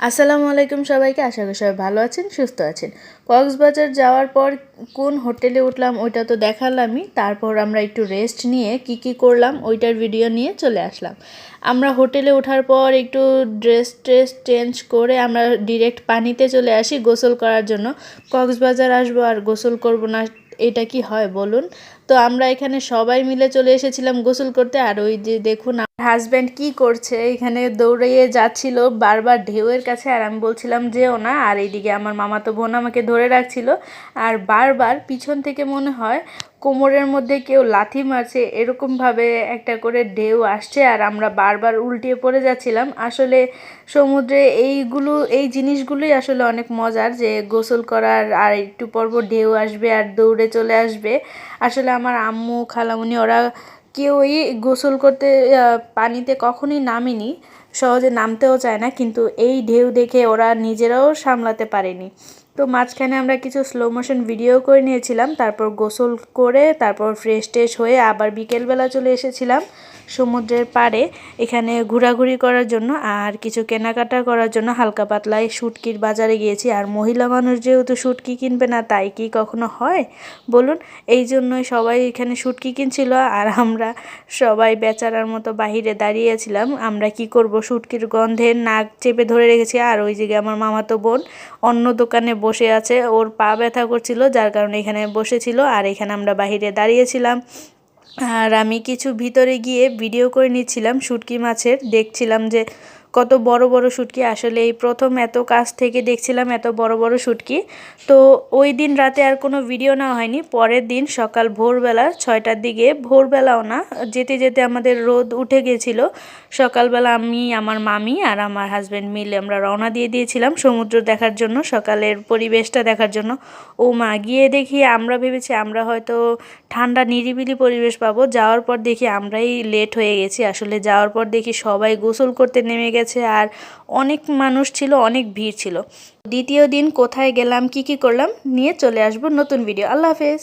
আসসালামু আলাইকুম সবাইকে। আশা করি সবাই ভালো আছেন, সুস্থ আছেন। কক্সবাজার যাওয়ার পর কোন হোটেলে উঠলাম ওইটা তো দেখালামই। তারপর আমরা একটু রেস্ট নিয়ে কি করলাম ওইটার ভিডিও নিয়ে চলে আসলাম। আমরা হোটেলে ওঠার পর একটু ড্রেস চেঞ্জ করে আমরা ডিরেক্ট পানিতে চলে আসি গোসল করার জন্য। কক্সবাজার আসবো আর গোসল করব না, এটা কি হয় বলুন? তো আমরা এখানে সবাই মিলে চলে এসেছিলাম গোসল করতে। আর ওই যে দেখুন হাজব্যান্ড কি করছে, এখানে দৌড়িয়ে যাচ্ছিল বারবার ঢেউয়ের কাছে, আর আমি বলছিলাম যেও না। আর এইদিকে আমার মামাতো বোন আমাকে ধরে রাখছিল, আর বারবার পিছন থেকে মনে হয় কোমরের মধ্যে কেউ লাথি মারছে, এরকমভাবে একটা করে ঢেউ আসছে আর আমরা বারবার উল্টিয়ে পড়ে যাচ্ছিলাম। আসলে সমুদ্রে এই জিনিসগুলোই আসলে অনেক মজার, যে গোসল করার আর একটু পরপর ঢেউ আসবে আর দৌড়ে চলে আসবে। আসলে আমার আম্মু খালামুনি ওরা কেউই গোসল করতে পানিতে কখনোই নামেনি, সহজে নামতেও চায় না, কিন্তু এই ঢেউ দেখে ওরা নিজেরাও সামলাতে পারেনি। তো মাঝখানে আমরা কিছু স্লো মোশন ভিডিও করে নিয়েছিলাম, তারপর গোসল করে তারপর ফ্রেশ হয়ে আবার বিকেলবেলা চলে এসেছিলাম সমুদ্রের পাড়ে এখানে ঘোরাঘুরি করার জন্য আর কিছু কেনাকাটা করার জন্য। হালকা পাতলায় শুটকির বাজারে গিয়েছি, আর মহিলা মানুষ যেহেতু শুটকি কিনবে না তাই কি কখনো হয় বলুন? এই জন্যই সবাই এখানে শুটকি কিনছিল আর আমরা সবাই বেচারার মতো বাহিরে দাঁড়িয়েছিলাম। আমরা কি করব, শুটকির গন্ধে নাক চেপে ধরে রেখেছি। আর ওই দিকে আমার মামাতো বোন অন্য দোকানে বসে আছে, ওর পা ব্যথা করছিল যার কারণে এখানে বসেছিল, আর এখানে আমরা বাহিরে দাঁড়িয়েছিলাম। আর আমি কিছু ভিতরে গিয়ে ভিডিও করে নিচ্ছিলাম শুটকি মাছের, দেখছিলাম যে কত বড় বড় শুটকি। আসলে এই প্রথম এত কাছ থেকে দেখছিলাম এত বড় বড় শুটকি। তো ওই দিন রাতে আর কোনো ভিডিও নেওয়া হয়নি। পরের দিন সকাল ভোরবেলা 6টার দিকে, ভোরবেলাও না, যেতে যেতে আমাদের রোদ উঠে গেছিলো। সকালবেলা আমি, আমার মামি আর আমার হাজব্যান্ড মিলে আমরা রওনা দিয়ে দিয়েছিলাম সমুদ্র দেখার জন্য, সকালের পরিবেশটা দেখার জন্য। ও মা, গিয়ে দেখি আমরা ভেবেছি আমরা হয়তো ঠান্ডা নিরিবিলি পরিবেশ পাবো, যাওয়ার পর দেখি আমরাই লেট হয়ে গেছি। আসলে যাওয়ার পর দেখি সবাই গোসল করতে নেমে গেছে আর অনেক মানুষ ছিল, অনেক ভিড় ছিল। দ্বিতীয় দিন কোথায় গেলাম কি করলাম নিয়ে চলে আসবো নতুন ভিডিও। আল্লাহ হাফেজ।